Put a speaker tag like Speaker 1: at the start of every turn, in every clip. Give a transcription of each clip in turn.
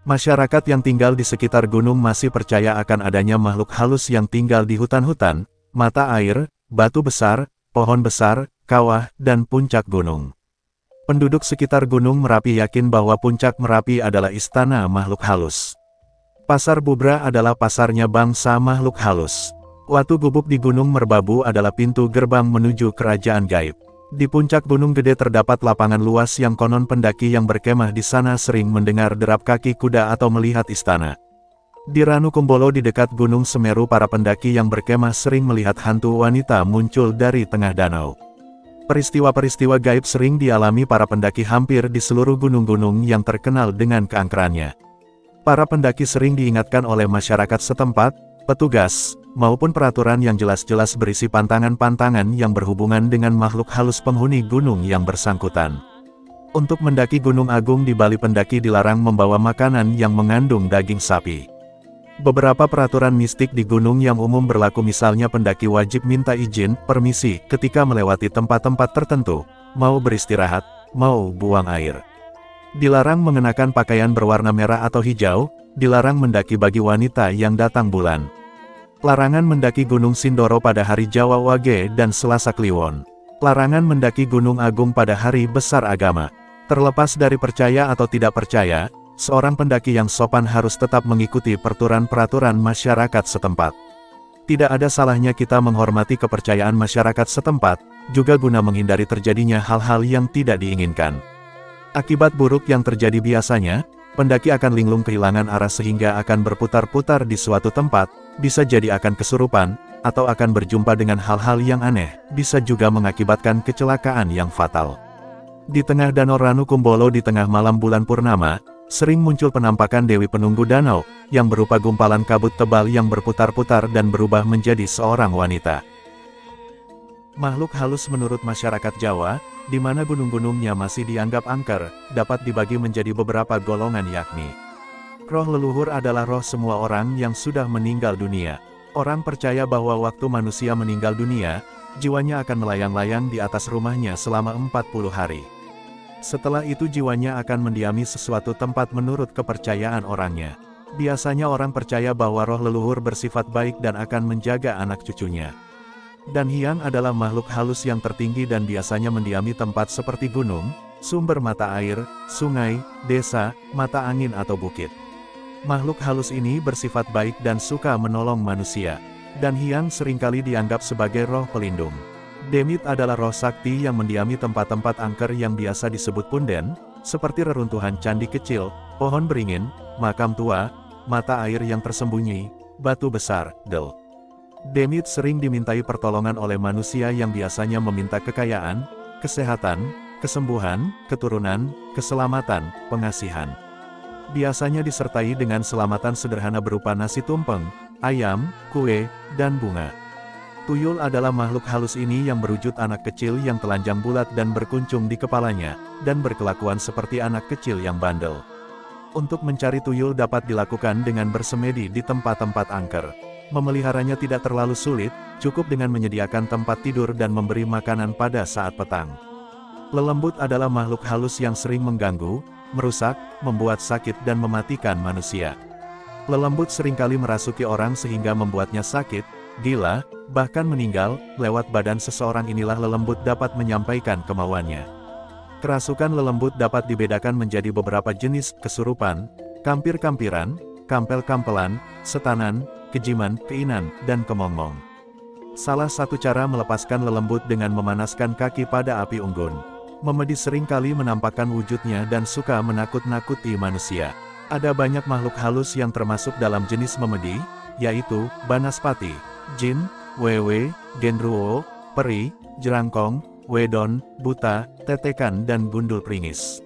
Speaker 1: Masyarakat yang tinggal di sekitar gunung masih percaya akan adanya makhluk halus yang tinggal di hutan-hutan, mata air, batu besar, pohon besar, kawah, dan puncak gunung. Penduduk sekitar Gunung Merapi yakin bahwa puncak Merapi adalah istana makhluk halus. Pasar Bubra adalah pasarnya bangsa makhluk halus. Watu Gubuk di Gunung Merbabu adalah pintu gerbang menuju kerajaan gaib. Di puncak Gunung Gede terdapat lapangan luas yang konon pendaki yang berkemah di sana sering mendengar derap kaki kuda atau melihat istana. Di Ranu Kumbolo di dekat Gunung Semeru para pendaki yang berkemah sering melihat hantu wanita muncul dari tengah danau. Peristiwa-peristiwa gaib sering dialami para pendaki hampir di seluruh gunung-gunung yang terkenal dengan keangkerannya. Para pendaki sering diingatkan oleh masyarakat setempat, petugas, maupun peraturan yang jelas-jelas berisi pantangan-pantangan yang berhubungan dengan makhluk halus penghuni gunung yang bersangkutan. Untuk mendaki Gunung Agung di Bali pendaki dilarang membawa makanan yang mengandung daging sapi. Beberapa peraturan mistik di gunung yang umum berlaku misalnya pendaki wajib minta izin, permisi, ketika melewati tempat-tempat tertentu, mau beristirahat, mau buang air. Dilarang mengenakan pakaian berwarna merah atau hijau, dilarang mendaki bagi wanita yang datang bulan. Larangan mendaki Gunung Sindoro pada hari Jawa Wage dan Selasa Kliwon. Larangan mendaki Gunung Agung pada hari besar agama. Terlepas dari percaya atau tidak percaya, seorang pendaki yang sopan harus tetap mengikuti peraturan-peraturan masyarakat setempat. Tidak ada salahnya kita menghormati kepercayaan masyarakat setempat, juga guna menghindari terjadinya hal-hal yang tidak diinginkan. Akibat buruk yang terjadi biasanya, pendaki akan linglung kehilangan arah sehingga akan berputar-putar di suatu tempat, bisa jadi akan kesurupan, atau akan berjumpa dengan hal-hal yang aneh, bisa juga mengakibatkan kecelakaan yang fatal. Di tengah danau Ranu Kumbolo di tengah malam bulan purnama, sering muncul penampakan Dewi Penunggu Danau, yang berupa gumpalan kabut tebal yang berputar-putar dan berubah menjadi seorang wanita. Makhluk halus menurut masyarakat Jawa, di mana gunung-gunungnya masih dianggap angker, dapat dibagi menjadi beberapa golongan yakni. Roh leluhur adalah roh semua orang yang sudah meninggal dunia. Orang percaya bahwa waktu manusia meninggal dunia, jiwanya akan melayang-layang di atas rumahnya selama 40 hari. Setelah itu jiwanya akan mendiami sesuatu tempat menurut kepercayaan orangnya. Biasanya orang percaya bahwa roh leluhur bersifat baik dan akan menjaga anak cucunya. Dan Hyang adalah makhluk halus yang tertinggi dan biasanya mendiami tempat seperti gunung, sumber mata air, sungai, desa, mata angin atau bukit. Makhluk halus ini bersifat baik dan suka menolong manusia. Dan Hyang seringkali dianggap sebagai roh pelindung. Demit adalah roh sakti yang mendiami tempat-tempat angker yang biasa disebut punden, seperti reruntuhan candi kecil, pohon beringin, makam tua, mata air yang tersembunyi, batu besar, del. Demit sering dimintai pertolongan oleh manusia yang biasanya meminta kekayaan, kesehatan, kesembuhan, keturunan, keselamatan, pengasihan. Biasanya disertai dengan selamatan sederhana berupa nasi tumpeng, ayam, kue, dan bunga. Tuyul adalah makhluk halus ini yang berwujud anak kecil yang telanjang bulat dan berkuncung di kepalanya, dan berkelakuan seperti anak kecil yang bandel. Untuk mencari tuyul dapat dilakukan dengan bersemedi di tempat-tempat angker. Memeliharanya tidak terlalu sulit, cukup dengan menyediakan tempat tidur dan memberi makanan pada saat petang. Lelembut adalah makhluk halus yang sering mengganggu, merusak, membuat sakit dan mematikan manusia. Lelembut seringkali merasuki orang sehingga membuatnya sakit, gila, bahkan meninggal. Lewat badan seseorang inilah lelembut dapat menyampaikan kemauannya. Kerasukan lelembut dapat dibedakan menjadi beberapa jenis: kesurupan, kampir-kampiran, kampel-kampelan, setanan, kejiman, keinan, dan kemongbong. Salah satu cara melepaskan lelembut dengan memanaskan kaki pada api unggun. Memedi seringkali menampakkan wujudnya dan suka menakut-nakuti manusia. Ada banyak makhluk halus yang termasuk dalam jenis memedi, yaitu Banaspati, Jin, Wewe, Genruwo, Peri, Jerangkong, Wedon, Buta, Tetekan dan Gundul Pringis.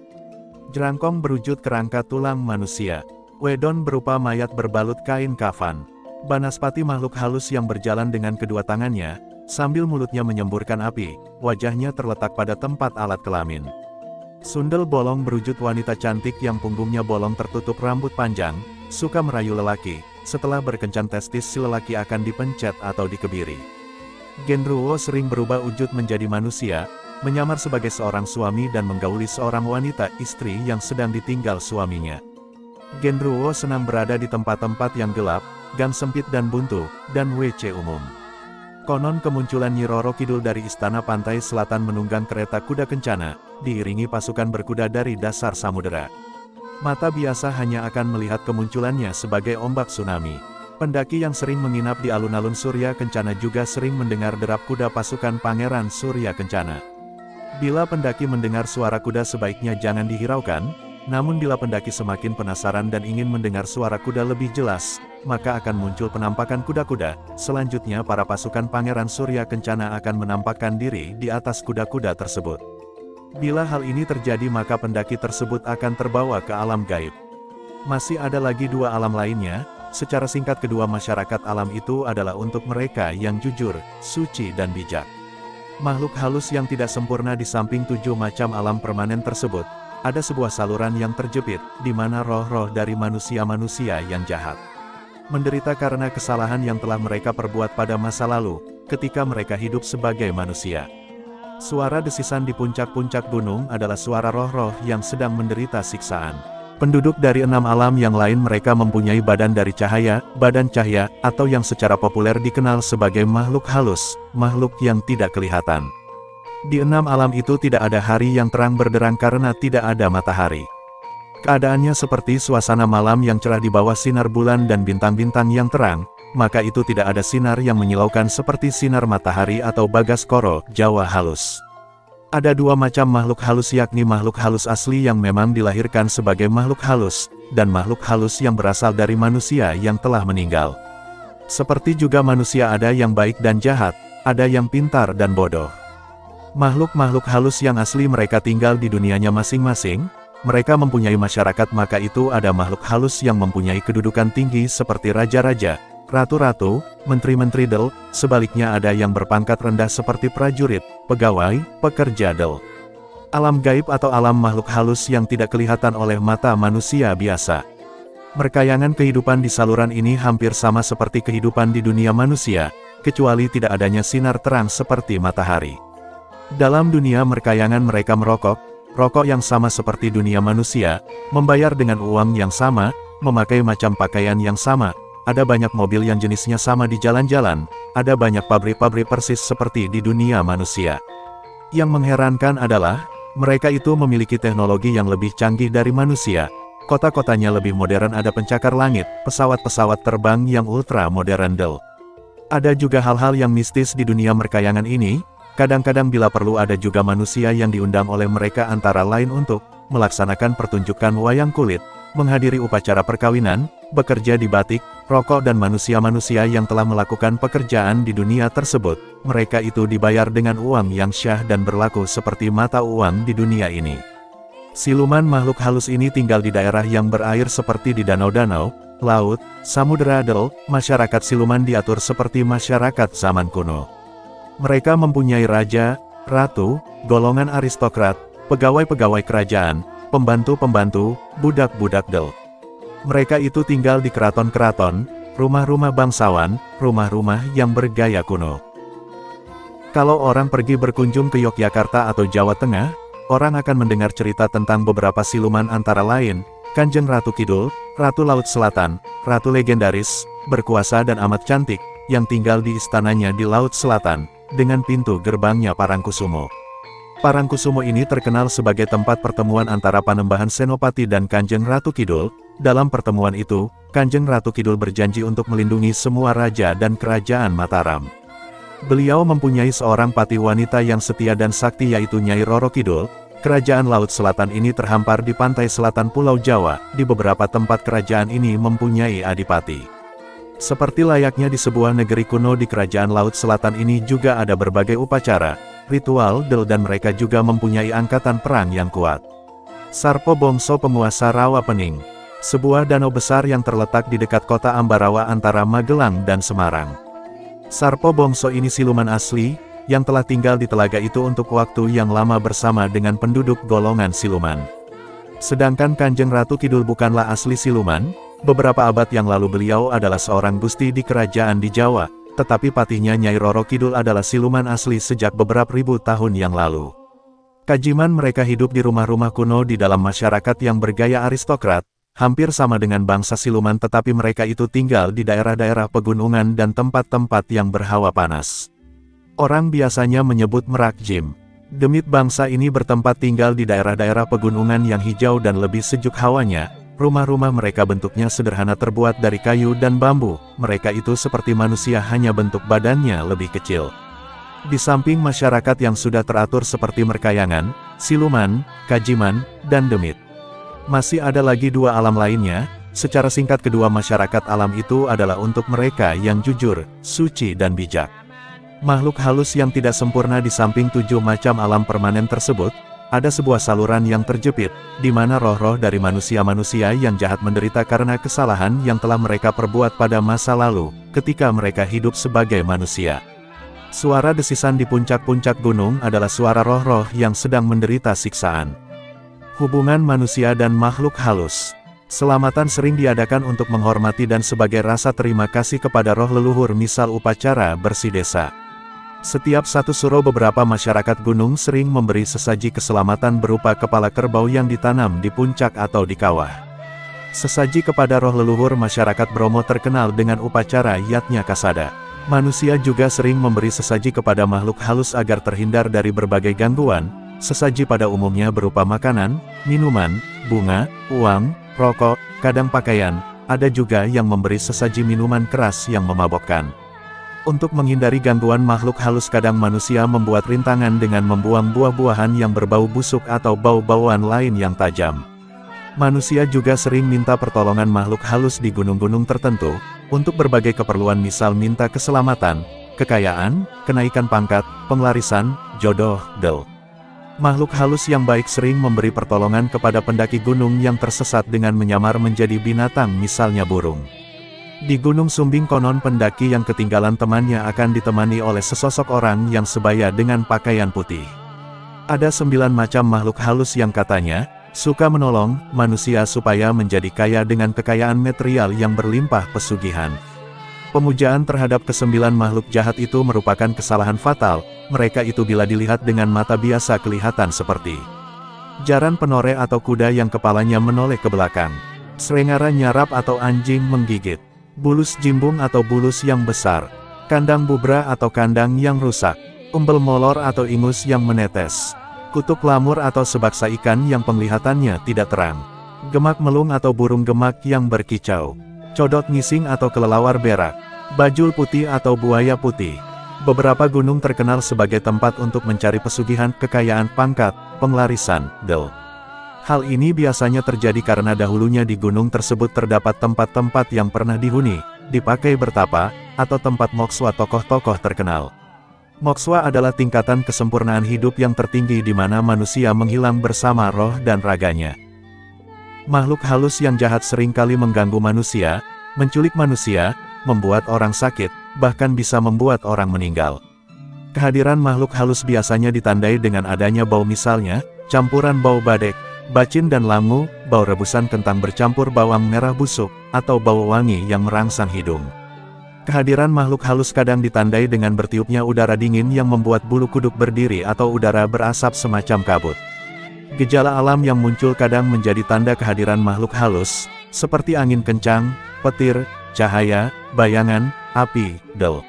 Speaker 1: Jerangkong berwujud kerangka tulang manusia. Wedon berupa mayat berbalut kain kafan. Banaspati makhluk halus yang berjalan dengan kedua tangannya, sambil mulutnya menyemburkan api, wajahnya terletak pada tempat alat kelamin. Sundel bolong berwujud wanita cantik yang punggungnya bolong tertutup rambut panjang, suka merayu lelaki. Setelah berkencan testis si lelaki akan dipencet atau dikebiri. Genruwo sering berubah wujud menjadi manusia, menyamar sebagai seorang suami dan menggauli seorang wanita istri yang sedang ditinggal suaminya. Genruwo senang berada di tempat-tempat yang gelap, gang sempit dan buntu, dan WC umum. Konon kemunculan Nyi Roro Kidul dari istana pantai selatan menunggang kereta kuda kencana, diiringi pasukan berkuda dari dasar samudera. Mata biasa hanya akan melihat kemunculannya sebagai ombak tsunami. Pendaki yang sering menginap di alun-alun Surya Kencana juga sering mendengar derap kuda pasukan Pangeran Surya Kencana. Bila pendaki mendengar suara kuda sebaiknya jangan dihiraukan. Namun bila pendaki semakin penasaran dan ingin mendengar suara kuda lebih jelas, maka akan muncul penampakan kuda-kuda. Selanjutnya para pasukan Pangeran Surya Kencana akan menampakkan diri di atas kuda-kuda tersebut. Bila hal ini terjadi maka pendaki tersebut akan terbawa ke alam gaib. Masih ada lagi dua alam lainnya, secara singkat kedua masyarakat alam itu adalah untuk mereka yang jujur, suci dan bijak. Makhluk halus yang tidak sempurna di samping 7 macam alam permanen tersebut, ada sebuah saluran yang terjepit, di mana roh-roh dari manusia-manusia yang jahat menderita karena kesalahan yang telah mereka perbuat pada masa lalu, ketika mereka hidup sebagai manusia. Suara desisan di puncak-puncak gunung adalah suara roh-roh yang sedang menderita siksaan. Penduduk dari 6 alam yang lain mereka mempunyai badan dari cahaya, badan cahaya, atau yang secara populer dikenal sebagai makhluk halus, makhluk yang tidak kelihatan. Di 6 alam itu tidak ada hari yang terang berderang karena tidak ada matahari. Keadaannya seperti suasana malam yang cerah di bawah sinar bulan dan bintang-bintang yang terang, maka itu tidak ada sinar yang menyilaukan seperti sinar matahari atau Bagaskoro, Jawa halus. Ada 2 macam makhluk halus yakni makhluk halus asli yang memang dilahirkan sebagai makhluk halus, dan makhluk halus yang berasal dari manusia yang telah meninggal. Seperti juga manusia ada yang baik dan jahat, ada yang pintar dan bodoh. Makhluk-makhluk halus yang asli mereka tinggal di dunianya masing-masing, mereka mempunyai masyarakat maka itu ada makhluk halus yang mempunyai kedudukan tinggi seperti raja-raja, ratu-ratu, menteri-menteri del, sebaliknya ada yang berpangkat rendah seperti prajurit, pegawai, pekerja del. Alam gaib atau alam makhluk halus yang tidak kelihatan oleh mata manusia biasa. Merkayangan kehidupan di saluran ini hampir sama seperti kehidupan di dunia manusia, kecuali tidak adanya sinar terang seperti matahari. Dalam dunia merkayangan mereka merokok, rokok yang sama seperti dunia manusia, membayar dengan uang yang sama, memakai macam pakaian yang sama, ada banyak mobil yang jenisnya sama di jalan-jalan, ada banyak pabrik-pabrik persis seperti di dunia manusia. Yang mengherankan adalah, mereka itu memiliki teknologi yang lebih canggih dari manusia, kota-kotanya lebih modern ada pencakar langit, pesawat-pesawat terbang yang ultra modern del. Ada juga hal-hal yang mistis di dunia merkayangan ini. Kadang-kadang bila perlu ada juga manusia yang diundang oleh mereka antara lain untuk melaksanakan pertunjukan wayang kulit, menghadiri upacara perkawinan, bekerja di batik, rokok dan manusia-manusia yang telah melakukan pekerjaan di dunia tersebut, mereka itu dibayar dengan uang yang syah dan berlaku seperti mata uang di dunia ini. Siluman makhluk halus ini tinggal di daerah yang berair seperti di danau-danau, laut, samudera del, masyarakat siluman diatur seperti masyarakat zaman kuno. Mereka mempunyai raja, ratu, golongan aristokrat, pegawai-pegawai kerajaan, pembantu-pembantu, budak-budak del. Mereka itu tinggal di keraton-keraton, rumah-rumah bangsawan, rumah-rumah yang bergaya kuno. Kalau orang pergi berkunjung ke Yogyakarta atau Jawa Tengah, orang akan mendengar cerita tentang beberapa siluman antara lain, Kanjeng Ratu Kidul, Ratu Laut Selatan, ratu legendaris, berkuasa dan amat cantik, yang tinggal di istananya di Laut Selatan, dengan pintu gerbangnya Parangkusumo. Parangkusumo ini terkenal sebagai tempat pertemuan antara Panembahan Senopati dan Kanjeng Ratu Kidul. Dalam pertemuan itu, Kanjeng Ratu Kidul berjanji untuk melindungi semua raja dan kerajaan Mataram. Beliau mempunyai seorang patih wanita yang setia dan sakti yaitu Nyai Roro Kidul. Kerajaan Laut Selatan ini terhampar di pantai selatan Pulau Jawa, di beberapa tempat kerajaan ini mempunyai adipati. Seperti layaknya di sebuah negeri kuno di kerajaan Laut Selatan ini juga ada berbagai upacara, ritual del dan mereka juga mempunyai angkatan perang yang kuat. Sarpo Bongso penguasa Rawa Pening, sebuah danau besar yang terletak di dekat kota Ambarawa antara Magelang dan Semarang. Sarpo Bongso ini siluman asli, yang telah tinggal di telaga itu untuk waktu yang lama bersama dengan penduduk golongan siluman. Sedangkan Kanjeng Ratu Kidul bukanlah asli siluman. Beberapa abad yang lalu beliau adalah seorang gusti di kerajaan di Jawa, tetapi patihnya Nyai Roro Kidul adalah siluman asli sejak beberapa ribu tahun yang lalu. Kajiman mereka hidup di rumah-rumah kuno di dalam masyarakat yang bergaya aristokrat, hampir sama dengan bangsa siluman, tetapi mereka itu tinggal di daerah-daerah pegunungan dan tempat-tempat yang berhawa panas. Orang biasanya menyebut merak Jim. Demit bangsa ini bertempat tinggal di daerah-daerah pegunungan yang hijau dan lebih sejuk hawanya. Rumah-rumah mereka bentuknya sederhana, terbuat dari kayu dan bambu. Mereka itu seperti manusia, hanya bentuk badannya lebih kecil. Di samping masyarakat yang sudah teratur seperti merkayangan, siluman, kajiman, dan demit, masih ada lagi dua alam lainnya. Secara singkat, kedua masyarakat alam itu adalah untuk mereka yang jujur, suci dan bijak. Makhluk halus yang tidak sempurna. Di samping 7 macam alam permanen tersebut, ada sebuah saluran yang terjepit, di mana roh-roh dari manusia-manusia yang jahat menderita karena kesalahan yang telah mereka perbuat pada masa lalu, ketika mereka hidup sebagai manusia. Suara desisan di puncak-puncak gunung adalah suara roh-roh yang sedang menderita siksaan. Hubungan manusia dan makhluk halus. Selamatan sering diadakan untuk menghormati dan sebagai rasa terima kasih kepada roh leluhur, misal upacara bersih desa. Setiap satu suro, beberapa masyarakat gunung sering memberi sesaji keselamatan berupa kepala kerbau yang ditanam di puncak atau di kawah. Sesaji kepada roh leluhur masyarakat Bromo terkenal dengan upacara Yatnya Kasada. Manusia juga sering memberi sesaji kepada makhluk halus agar terhindar dari berbagai gangguan. Sesaji pada umumnya berupa makanan, minuman, bunga, uang, rokok, kadang pakaian. Ada juga yang memberi sesaji minuman keras yang memabokkan. Untuk menghindari gangguan makhluk halus, kadang manusia membuat rintangan dengan membuang buah-buahan yang berbau busuk atau bau-bauan lain yang tajam. Manusia juga sering minta pertolongan makhluk halus di gunung-gunung tertentu, untuk berbagai keperluan, misal minta keselamatan, kekayaan, kenaikan pangkat, penglarisan, jodoh, del. Makhluk halus yang baik sering memberi pertolongan kepada pendaki gunung yang tersesat dengan menyamar menjadi binatang, misalnya burung. Di Gunung Sumbing, konon pendaki yang ketinggalan temannya akan ditemani oleh sesosok orang yang sebaya dengan pakaian putih. Ada 9 macam makhluk halus yang katanya suka menolong manusia supaya menjadi kaya dengan kekayaan material yang berlimpah pesugihan. Pemujaan terhadap ke-9 makhluk jahat itu merupakan kesalahan fatal. Mereka itu bila dilihat dengan mata biasa kelihatan seperti jaran penore atau kuda yang kepalanya menoleh ke belakang, serengara nyarap atau anjing menggigit, bulus jimbung atau bulus yang besar, kandang bubra atau kandang yang rusak, umbel molor atau ingus yang menetes, kutuk lamur atau sebaksa ikan yang penglihatannya tidak terang, gemak melung atau burung gemak yang berkicau, codot ngising atau kelelawar berak, bajul putih atau buaya putih. Beberapa gunung terkenal sebagai tempat untuk mencari pesugihan, kekayaan, pangkat, penglarisan, del. Hal ini biasanya terjadi karena dahulunya di gunung tersebut terdapat tempat-tempat yang pernah dihuni, dipakai bertapa, atau tempat mokswa tokoh-tokoh terkenal. Mokswa adalah tingkatan kesempurnaan hidup yang tertinggi di mana manusia menghilang bersama roh dan raganya. Makhluk halus yang jahat seringkali mengganggu manusia, menculik manusia, membuat orang sakit, bahkan bisa membuat orang meninggal. Kehadiran makhluk halus biasanya ditandai dengan adanya bau, misalnya campuran bau badek, bacin dan langu, bau rebusan kentang bercampur bawang merah busuk, atau bau wangi yang merangsang hidung. Kehadiran makhluk halus kadang ditandai dengan bertiupnya udara dingin yang membuat bulu kuduk berdiri atau udara berasap semacam kabut. Gejala alam yang muncul kadang menjadi tanda kehadiran makhluk halus, seperti angin kencang, petir, cahaya, bayangan, api, del.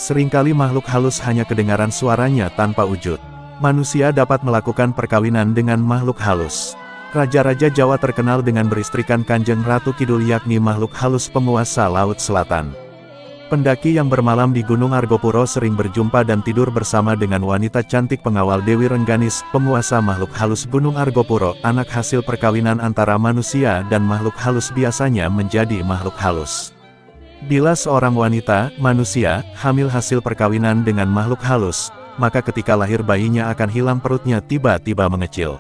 Speaker 1: Seringkali makhluk halus hanya kedengaran suaranya tanpa wujud. Manusia dapat melakukan perkawinan dengan makhluk halus. Raja-raja Jawa terkenal dengan beristrikan Kanjeng Ratu Kidul, yakni makhluk halus penguasa Laut Selatan. Pendaki yang bermalam di Gunung Argopuro sering berjumpa dan tidur bersama dengan wanita cantik pengawal Dewi Rengganis, penguasa makhluk halus Gunung Argopuro. Anak hasil perkawinan antara manusia dan makhluk halus biasanya menjadi makhluk halus. Bila seorang wanita, manusia, hamil hasil perkawinan dengan makhluk halus, maka ketika lahir bayinya akan hilang, perutnya tiba-tiba mengecil.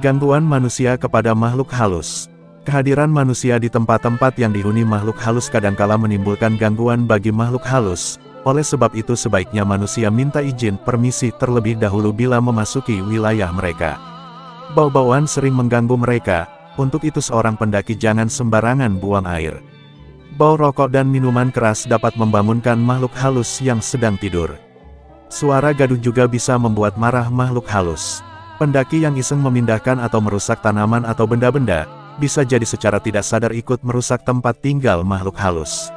Speaker 1: Gangguan manusia kepada makhluk halus. Kehadiran manusia di tempat-tempat yang dihuni makhluk halus kadangkala menimbulkan gangguan bagi makhluk halus. Oleh sebab itu sebaiknya manusia minta izin, permisi terlebih dahulu bila memasuki wilayah mereka. Bau-bauan sering mengganggu mereka, untuk itu seorang pendaki jangan sembarangan buang air. Bau rokok dan minuman keras dapat membangunkan makhluk halus yang sedang tidur. Suara gaduh juga bisa membuat marah makhluk halus. Pendaki yang iseng memindahkan atau merusak tanaman atau benda-benda, bisa jadi secara tidak sadar ikut merusak tempat tinggal makhluk halus.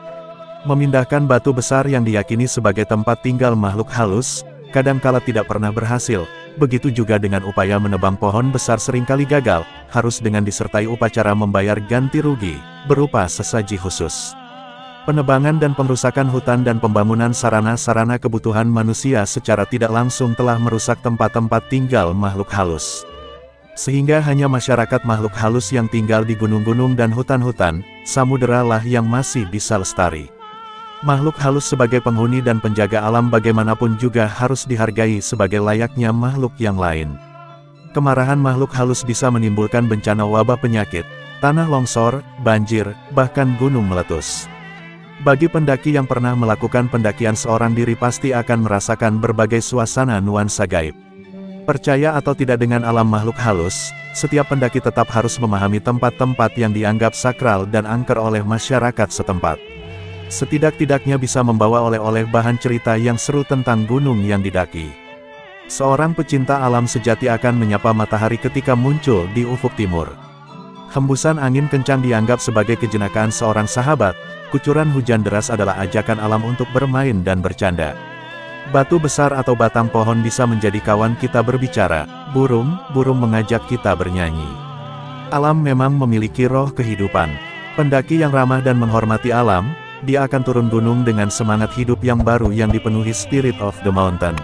Speaker 1: Memindahkan batu besar yang diyakini sebagai tempat tinggal makhluk halus, kadangkala tidak pernah berhasil. Begitu juga dengan upaya menebang pohon besar seringkali gagal, harus dengan disertai upacara membayar ganti rugi, berupa sesaji khusus. Penebangan dan pengrusakan hutan dan pembangunan sarana-sarana kebutuhan manusia secara tidak langsung telah merusak tempat-tempat tinggal makhluk halus. Sehingga hanya masyarakat makhluk halus yang tinggal di gunung-gunung dan hutan-hutan, samudera lah yang masih bisa lestari. Makhluk halus sebagai penghuni dan penjaga alam bagaimanapun juga harus dihargai sebagai layaknya makhluk yang lain. Kemarahan makhluk halus bisa menimbulkan bencana wabah penyakit, tanah longsor, banjir, bahkan gunung meletus. Bagi pendaki yang pernah melakukan pendakian seorang diri pasti akan merasakan berbagai suasana nuansa gaib. Percaya atau tidak dengan alam makhluk halus, setiap pendaki tetap harus memahami tempat-tempat yang dianggap sakral dan angker oleh masyarakat setempat. Setidak-tidaknya bisa membawa oleh-oleh bahan cerita yang seru tentang gunung yang didaki. Seorang pecinta alam sejati akan menyapa matahari ketika muncul di ufuk timur. Hembusan angin kencang dianggap sebagai kejenakaan seorang sahabat, kucuran hujan deras adalah ajakan alam untuk bermain dan bercanda. Batu besar atau batang pohon bisa menjadi kawan kita berbicara, burung mengajak kita bernyanyi. Alam memang memiliki roh kehidupan. Pendaki yang ramah dan menghormati alam, dia akan turun gunung dengan semangat hidup yang baru yang dipenuhi spirit of the mountain.